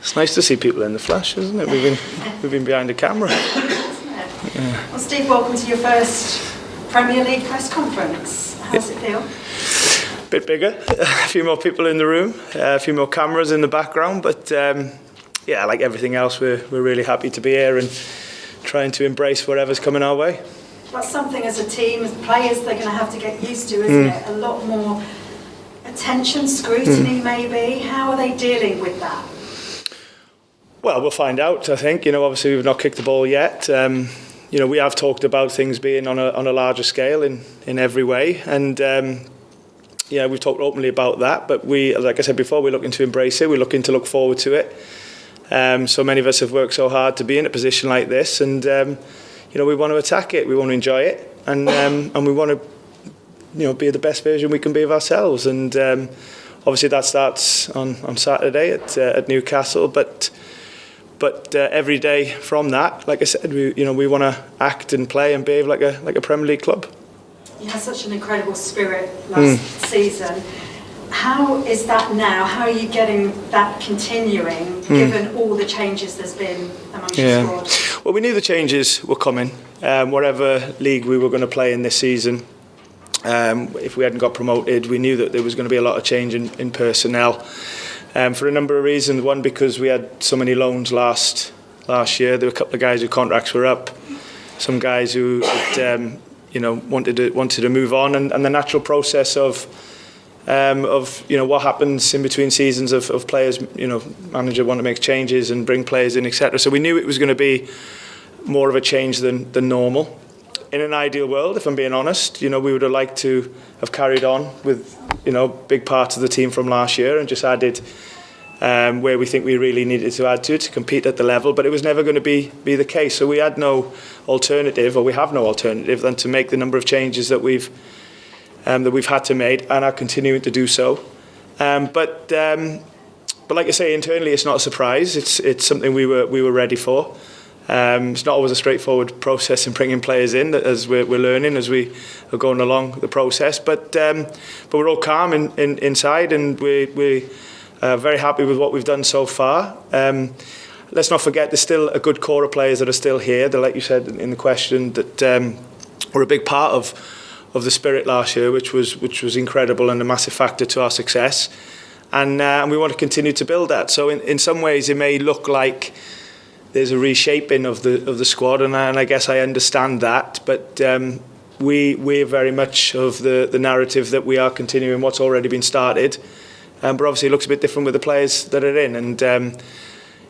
It's nice to see people in the flesh, isn't it? We've been behind the camera. Yeah. Well, Steve, welcome to your first Premier League press conference. How does it feel? A bit bigger, a few more people in the room, a few more cameras in the background, but yeah, like everything else, we're really happy to be here and trying to embrace whatever's coming our way. That's something as a team, as players, they're going to have to get used to, isn't it? A lot more attention, scrutiny maybe. How are they dealing with that? Well, we'll find out, I think. Obviously we've not kicked the ball yet. We have talked about things being on a larger scale in every way, and we've talked openly about that. But we, like I said before, we're looking to embrace it. We're looking to look forward to it. So many of us have worked so hard to be in a position like this, and we want to attack it. We want to enjoy it, and we want to, be the best version we can be of ourselves. And obviously that starts on Saturday at Newcastle, but every day from that, like I said, we want to act and play and behave like a Premier League club. You had such an incredible spirit last season. How is that now? How are you getting that continuing, given all the changes there's been amongst your squad? Well, we knew the changes were coming. Whatever league we were going to play in this season, if we hadn't got promoted, we knew that there was going to be a lot of change in personnel. For a number of reasons. One, because we had so many loans last year. There were a couple of guys whose contracts were up. Some guys who had, wanted to move on, and the natural process of what happens in between seasons of players. Manager want to make changes and bring players in, etc. So we knew it was going to be more of a change than normal. In an ideal world, if I'm being honest, we would have liked to have carried on with big parts of the team from last year and just added where we think we really needed to add to compete at the level, but it was never going to be the case. So we had no alternative, or we have no alternative, than to make the number of changes that we've had to make and are continuing to do so. But like I say, internally it's not a surprise. It's something we were ready for. It's not always a straightforward process in bringing players in, as we're learning as we are going along the process. But we're all calm inside, and we are very happy with what we've done so far. Let's not forget, there's still a good core of players that are still here. That, like you said in the question, that were a big part of the spirit last year, which was incredible and a massive factor to our success. And we want to continue to build that. So in some ways, it may look like there's a reshaping of the squad, and I guess I understand that, but we're very much of the narrative that we are continuing what's already been started, but obviously it looks a bit different with the players that are in, and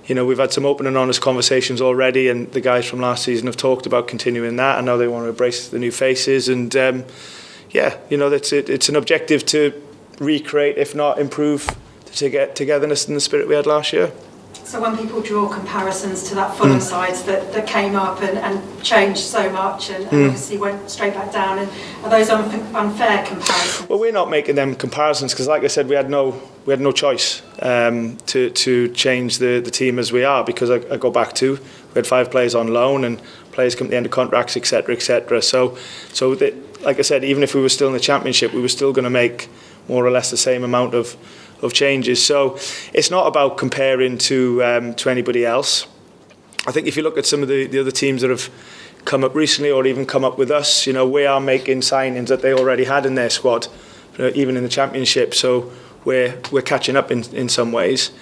we've had some open and honest conversations already, and the guys from last season have talked about continuing that. I know they want to embrace the new faces, and it's an objective to recreate, if not improve, the togetherness and the spirit we had last year. So when people draw comparisons to that Fulham side that came up and changed so much and obviously went straight back down, and are those unfair comparisons? Well, we're not making them comparisons because, like I said, we had no choice to change the team as we are, because I go back to, we had 5 players on loan and players come to the end of contracts, etc., etc. So like I said, even if we were still in the Championship, we were still going to make more or less the same amount of changes. So it's not about comparing to anybody else. I think if you look at some of the other teams that have come up recently, or even come up with us, we are making signings that they already had in their squad, even in the Championship. So we're catching up in some ways.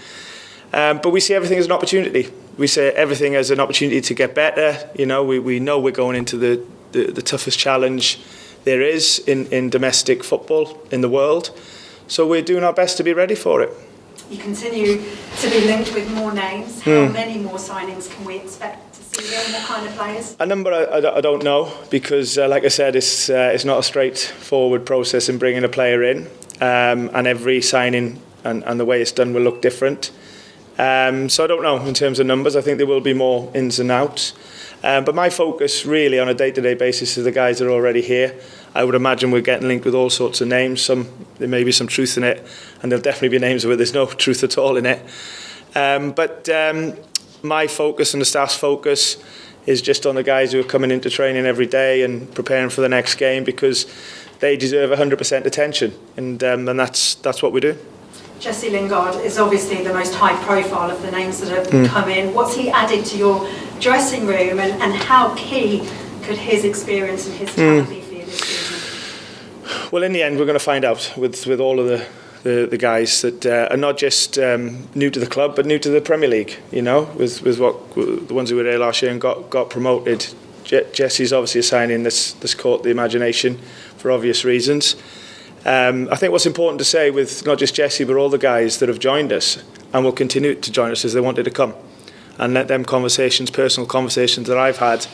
But we see everything as an opportunity. We see everything as an opportunity to get better. We know we're going into the toughest challenge there is in domestic football in the world. So we're doing our best to be ready for it. You continue to be linked with more names. How many more signings can we expect to see there? What kind of players? A number I don't know, because like I said, it's not a straightforward process in bringing a player in, and every signing and the way it's done will look different. So I don't know in terms of numbers. I think there will be more ins and outs. But my focus really on a day-to-day basis is the guys that are already here. I would imagine we're getting linked with all sorts of names. There may be some truth in it, and there'll definitely be names where there's no truth at all in it. But my focus and the staff's focus is just on the guys who are coming into training every day and preparing for the next game, because they deserve 100% attention, and that's what we do. Jesse Lingard is obviously the most high profile of the names that have come in. What's he added to your dressing room, and how key could his experience and his talent be for you this season? Well, in the end, we're going to find out with all of the guys that are not just new to the club, but new to the Premier League. You know, with the ones who were there last year and got promoted. Jesse's obviously assigning this caught the imagination for obvious reasons. I think what's important to say with not just Jesse but all the guys that have joined us and will continue to join us is they wanted to come, and let them conversations, personal conversations that I've had,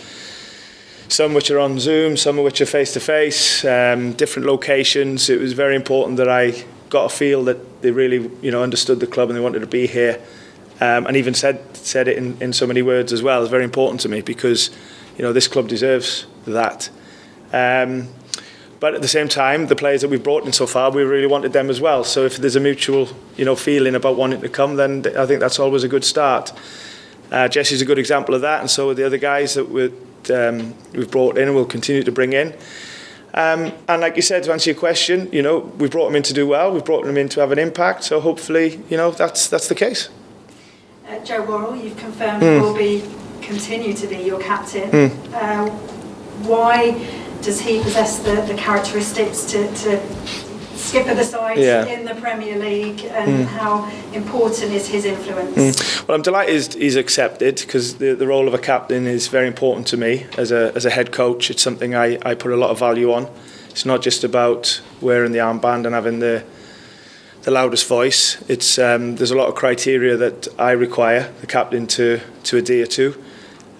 some which are on Zoom, some of which are face to face, different locations. It was very important that I got a feel that they really understood the club and they wanted to be here, and even said it in so many words as well. It's very important to me because this club deserves that. But at the same time, the players that we've brought in so far, we really wanted them as well. So if there's a mutual, feeling about wanting to come, then I think that's always a good start. Jesse's a good example of that, and so are the other guys that we've brought in and will continue to bring in. And like you said, to answer your question, we've brought them in to do well. We've brought them in to have an impact. So hopefully, that's the case. Joe Worrell, you've confirmed will continue to be your captain. Why does he possess the characteristics to skipper the side in the Premier League, and how important is his influence? Well, I'm delighted he's accepted, because the role of a captain is very important to me as a head coach. It's something I put a lot of value on. It's not just about wearing the armband and having the loudest voice. It's there's a lot of criteria that I require the captain to adhere to.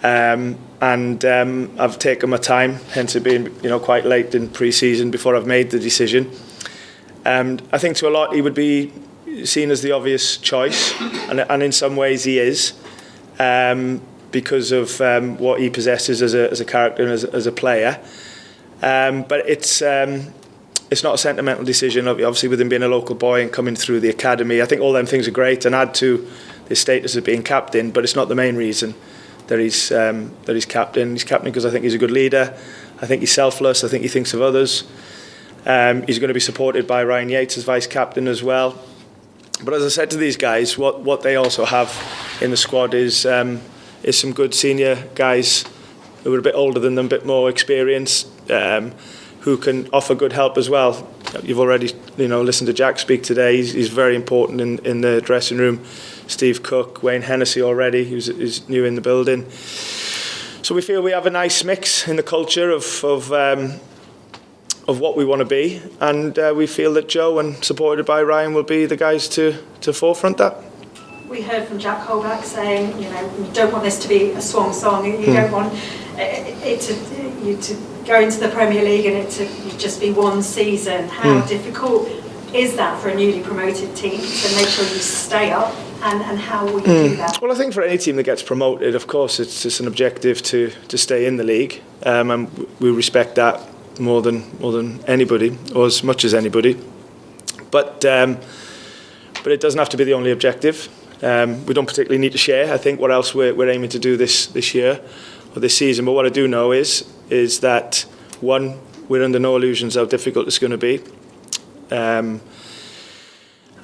And I've taken my time, hence it being quite late in pre-season before I've made the decision. I think to a lot he would be seen as the obvious choice, and in some ways he is, because of what he possesses as a character and as a player. But it's not a sentimental decision. Obviously, with him being a local boy and coming through the academy, I think all them things are great and add to his status of being captain. But it's not the main reason that he's captain. He's captain because I think he's a good leader. I think he's selfless. I think he thinks of others. He's going to be supported by Ryan Yates as vice captain as well. But as I said to these guys, what they also have in the squad is some good senior guys who are a bit older than them, a bit more experienced, who can offer good help as well. You've already listened to Jack speak today. He's very important in the dressing room. Steve Cook, Wayne Hennessy already, who's new in the building. So we feel we have a nice mix in the culture of what we want to be, and we feel that Joe, and supported by Ryan, will be the guys to forefront that. We heard from Jack Holback saying, you don't want this to be a swan song. You don't want it to go into the Premier League and it to just be one season. How difficult is that for a newly promoted team to make sure you stay up, and how will you do that? Well, I think for any team that gets promoted, of course, it's just an objective to stay in the league, and we respect that more than anybody, or as much as anybody. But it doesn't have to be the only objective. We don't particularly need to share, I think, what else we're aiming to do this year or this season. But what I do know is that, one, we're under no illusions how difficult it's going to be.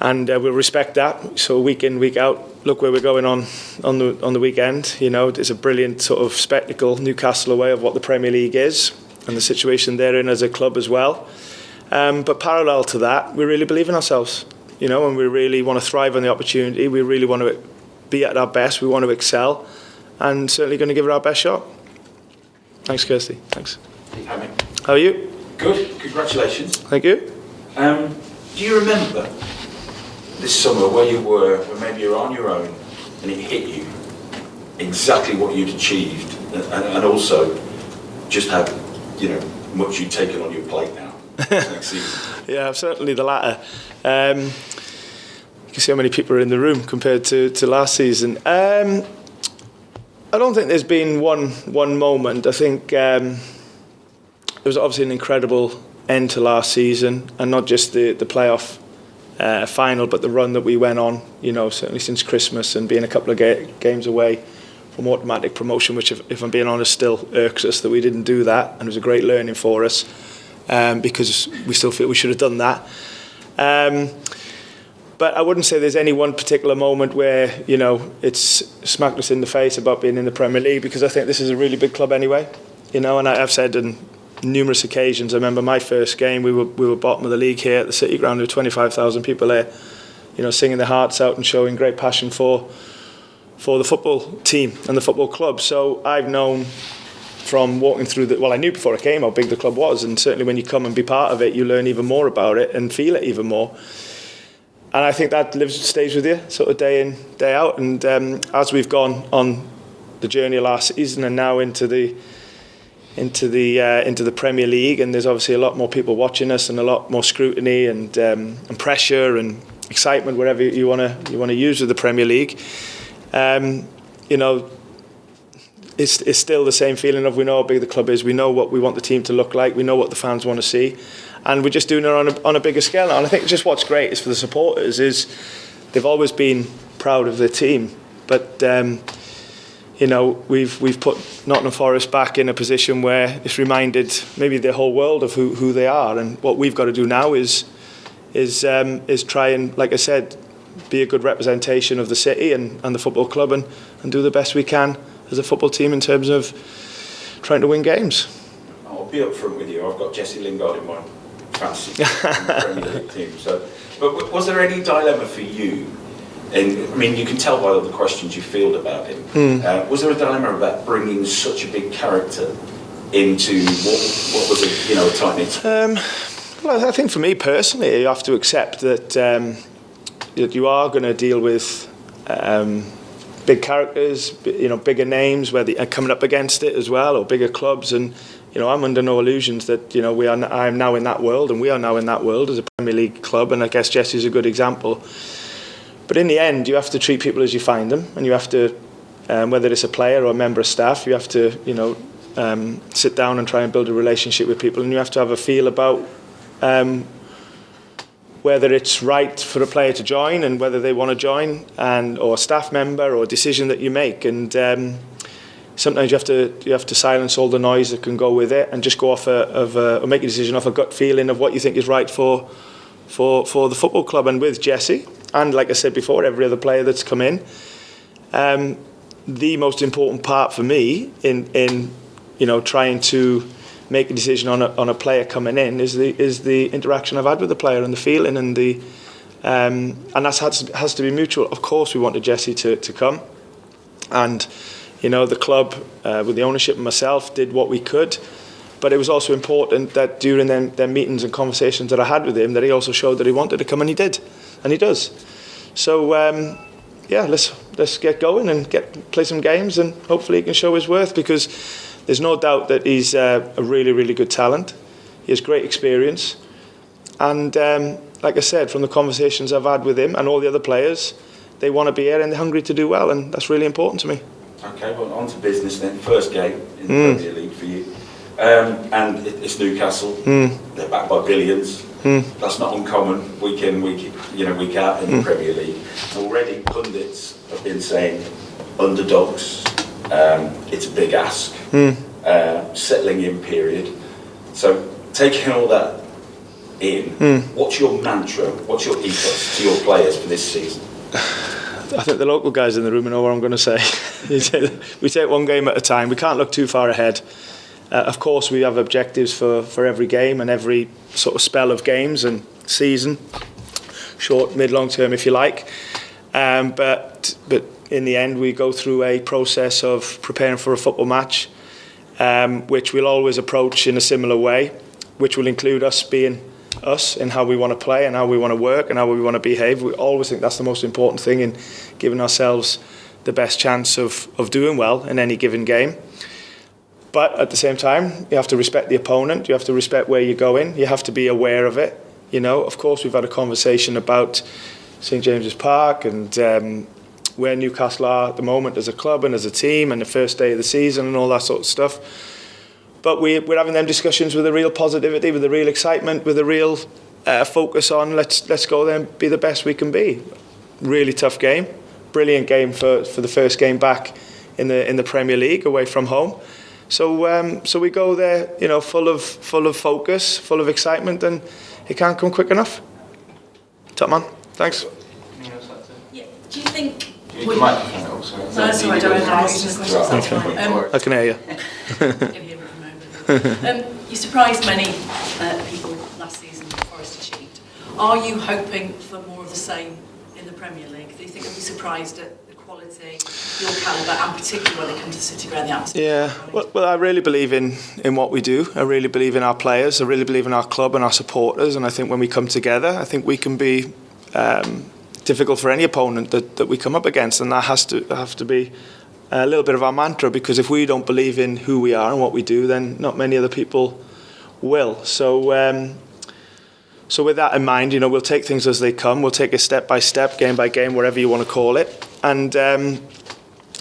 And we'll respect that. So week in, week out, look where we're going on the weekend. It's a brilliant sort of spectacle, Newcastle away, of what the Premier League is and the situation they're in as a club as well. But parallel to that, we really believe in ourselves, and we really want to thrive on the opportunity. We really want to be at our best. We want to excel, and certainly going to give it our best shot. Thanks, Kirsty. Thanks. Hey, Hammy. How are you? Good. Congratulations. Thank you. Do you remember this summer where you were, when maybe you were on your own and it hit you exactly what you'd achieved, and also just how much you'd taken on your plate now next season? Yeah, certainly the latter. You can see how many people are in the room compared to last season. I don't think there's been one moment. I think it was obviously an incredible end to last season, and not just the playoff final, but the run that we went on, certainly since Christmas, and being a couple of games away from automatic promotion, which, if I'm being honest, still irks us that we didn't do that, and it was a great learning for us, because we still feel we should have done that. But I wouldn't say there's any one particular moment where, you know, it's smacked us in the face about being in the Premier League, because I think this is a really big club anyway. You know, and I've said on numerous occasions, I remember my first game, we were bottom of the league here at the City Ground, there were 25,000 people there, you know, singing their hearts out and showing great passion for the football team and the football club. So I've known from walking through I knew before I came how big the club was, and certainly when you come and be part of it, you learn even more about it and feel it even more. And I think that stays with you sort of day in, day out. And as we've gone on the journey last season and now into the Premier League, and there's obviously a lot more people watching us and a lot more scrutiny and pressure and excitement, whatever you want to use with the Premier League. You know, it's still the same feeling of we know how big the club is, we know what we want the team to look like, we know what the fans want to see, and we're just doing it on a bigger scale now. And I think just what's great is for the supporters is they've always been proud of their team, but you know, we've put Nottm Forest back in a position where it's reminded maybe the whole world of who they are, and what we've got to do now is try and, like I said, be a good representation of the city and the football club, and do the best we can as a football team in terms of trying to win games. I'll be up front with you. I've got Jesse Lingard in my fantasy Premier League team. So, but was there any dilemma for you? And I mean, you can tell by all the questions you field about him. Was there a dilemma about bringing such a big character into what was a tight-knit? Well, I think for me personally, you have to accept that you are going to deal with big characters, you know, bigger names where they are coming up against it as well, or bigger clubs. And you know, I'm under no illusions that, you know, I'm now in that world, and we are now in that world as a Premier League club. And I guess Jesse's a good example. But in the end, you have to treat people as you find them, and you have to, whether it's a player or a member of staff, you have to, you know, sit down and try and build a relationship with people, and you have to have a feel about whether it's right for a player to join and whether they want to join, or a staff member, or a decision that you make. And sometimes you have to silence all the noise that can go with it, and just go off or make a decision off a gut feeling of what you think is right for the football club. And with Jesse, and like I said before, every other player that's come in, the most important part for me in you know, trying to make a decision on a player coming in is the interaction I've had with the player, and the feeling, and that has to be mutual. Of course, we wanted Jesse to come, and you know, the club with the ownership and myself did what we could, but it was also important that during them meetings and conversations that I had with him, that he also showed that he wanted to come, and he did, and he does. So yeah, let's get going and play some games, and hopefully he can show his worth, because there's no doubt that he's a really, really good talent. He has great experience. And like I said, from the conversations I've had with him and all the other players, they want to be here and they're hungry to do well, and that's really important to me. Okay, well, on to business then. First game in the Premier League for you. And it's Newcastle. They're backed by billions. That's not uncommon, week in, week out in the Premier League. Already pundits have been saying underdogs. It's a big ask, settling in period. So taking all that in, what's your mantra, what's your ethos to your players for this season? I think the local guys in the room know what I'm going to say. We take one game at a time. We can't look too far ahead. Of course, we have objectives for every game and every sort of spell of games and season, short, mid, long term, if you like. But in the end, we go through a process of preparing for a football match, which we'll always approach in a similar way, which will include us being us in how we want to play and how we want to work and how we want to behave. We always think that's the most important thing in giving ourselves the best chance of doing well in any given game. But at the same time, you have to respect the opponent, you have to respect where you're going, you have to be aware of it. You know, of course, we've had a conversation about St James's Park and where Newcastle are at the moment as a club and as a team, and the first day of the season and all that sort of stuff. But we're having them discussions with a real positivity, with a real excitement, with a real focus on let's go there and be the best we can be. Really tough game, brilliant game for the first game back in the Premier League away from home. So we go there, you know, full of focus, full of excitement, and it can't come quick enough. Top man, thanks. Do you think... You might have also. No, that's all right, don't have questions. That's fine. I can hear you. I can hear it from over. You surprised many people last season, Forest achieved. Are you hoping for more of the same in the Premier League? Do you think you'll be surprised at the quality, your calibre, and particularly when it comes to City Ground, the atmosphere? Yeah, well, I really believe in what we do. I really believe in our players. I really believe in our club and our supporters. And I think when we come together, I think we can be difficult for any opponent that we come up against. And that have to be a little bit of our mantra, because if we don't believe in who we are and what we do, then not many other people will. So with that in mind, we'll take things as they come. We'll take it step by step, game by game, whatever you want to call it. And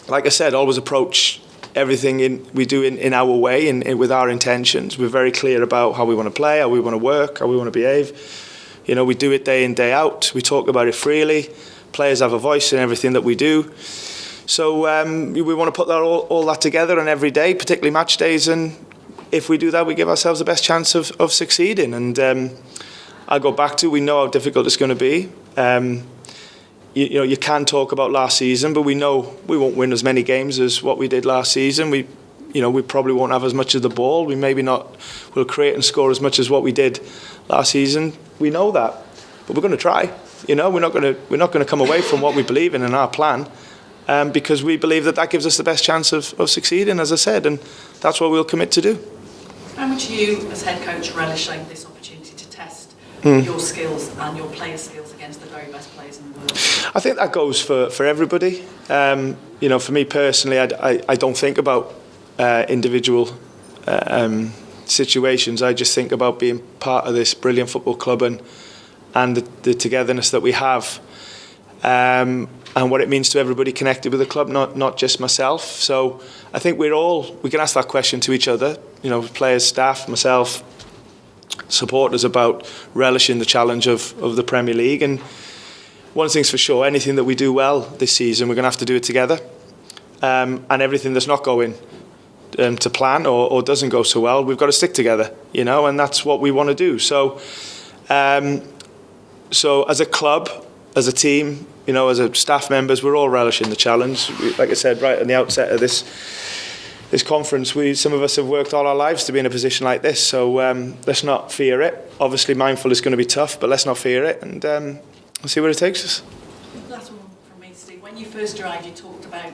like I said, always approach everything we do in our way and with our intentions. We're very clear about how we want to play, how we want to work, how we want to behave. We do it day in, day out. We talk about it freely. Players have a voice in everything that we do. So we want to put all that together on every day, particularly match days. And if we do that, we give ourselves the best chance of succeeding. And I go back to, we know how difficult it's going to be. You can talk about last season, but we know we won't win as many games as what we did last season. We probably won't have as much of the ball. We maybe not will create and score as much as what we did last season. We know that, but we're going to try. We're not going to come away from what we believe in our plan, because we believe that gives us the best chance of succeeding, as I said, and that's what we'll commit to do. How much are you, as head coach, relishing this opportunity to test your skills and your players' skills against the very best players in the world? I think that goes for everybody. For me personally, I don't think about individual situations. I just think about being part of this brilliant football club and the togetherness that we have, and what it means to everybody connected with the club, not just myself. So I think we can ask that question to each other, players, staff, myself, supporters, about relishing the challenge of the Premier League. And one thing's for sure, anything that we do well this season, we're going to have to do it together, and everything that's not going to plan or doesn't go so well, we've got to stick together, and that's what we want to do. So as a club, as a team, as a staff members, we're all relishing the challenge. Like I said right at the outset of this conference, some of us have worked all our lives to be in a position like this. So let's not fear it. Obviously, mindful is going to be tough, but let's not fear it, and we'll see where it takes us. Last one from me, Steve. When you first arrived, you talked about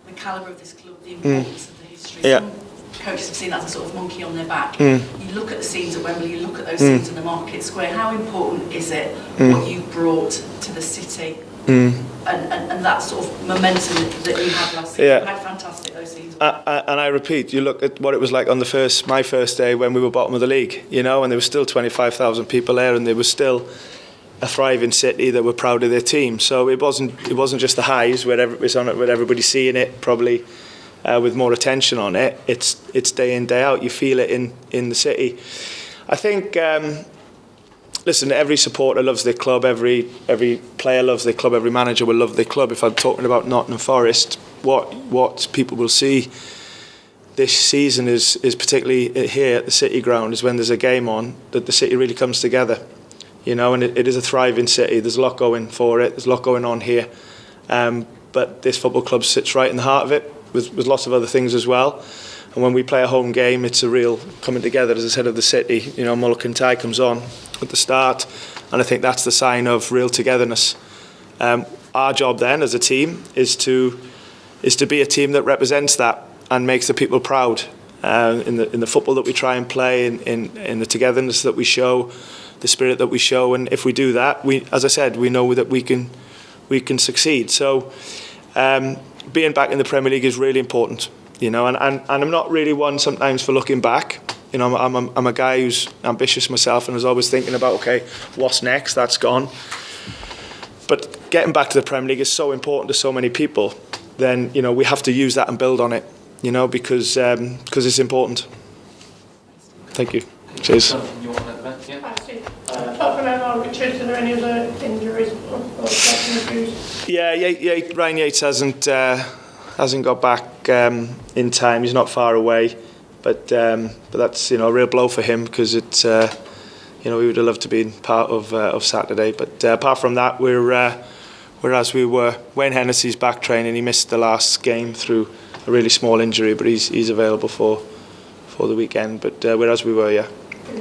the calibre of this club, the importance of the history. Yeah. Some coaches have seen that as a sort of monkey on their back. You look at the scenes at Wembley, you look at those scenes in the Market Square. How important is it what you brought to the city and that sort of momentum that you had last season? Yeah. How fantastic those scenes were. And I repeat, you look at what it was like on my first day when we were bottom of the league, and there were still 25,000 people there, and there was still a thriving city that were proud of their team. So it wasn't just the highs where it was on it, with everybody seeing it probably with more attention on it. It's day in, day out. You feel it in the city. I think listen, every supporter loves their club, every player loves their club, every manager will love their club. If I'm talking about Nottingham Forest, what people will see this season is particularly here at the City Ground, is when there's a game on, that the city really comes together. And it is a thriving city. There's a lot going for it. There's a lot going on here. But this football club sits right in the heart of it, with lots of other things as well. And when we play a home game, it's a real coming together, as I said, of the city. Mulligan Tie comes on at the start, and I think that's the sign of real togetherness. Our job then, as a team, is to be a team that represents that and makes the people proud in the football that we try and play, in the togetherness that we show, the spirit that we show. And if we do that, as I said, we know that we can succeed. So being back in the Premier League is really important. And I'm not really one sometimes for looking back. I'm a guy who's ambitious myself and is always thinking about, okay, what's next? That's gone. But getting back to the Premier League is so important to so many people. Then we have to use that and build on it. Because it's important. Thank you. Cheers. Apart from MR Richards, are there any other injuries or issues? Yeah, Ryan Yates hasn't got back in time. He's not far away, but that's a real blow for him, because it's we would have loved to be part of Saturday. But apart from that, we're whereas we were. Wayne Hennessy's back training. He missed the last game through a really small injury, but he's available for the weekend. But whereas we were, yeah.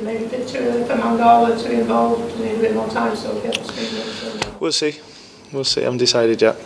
Maybe a bit too early for Mangala to be involved. Need a bit more time, so get the speed. We'll see. I haven't decided yet.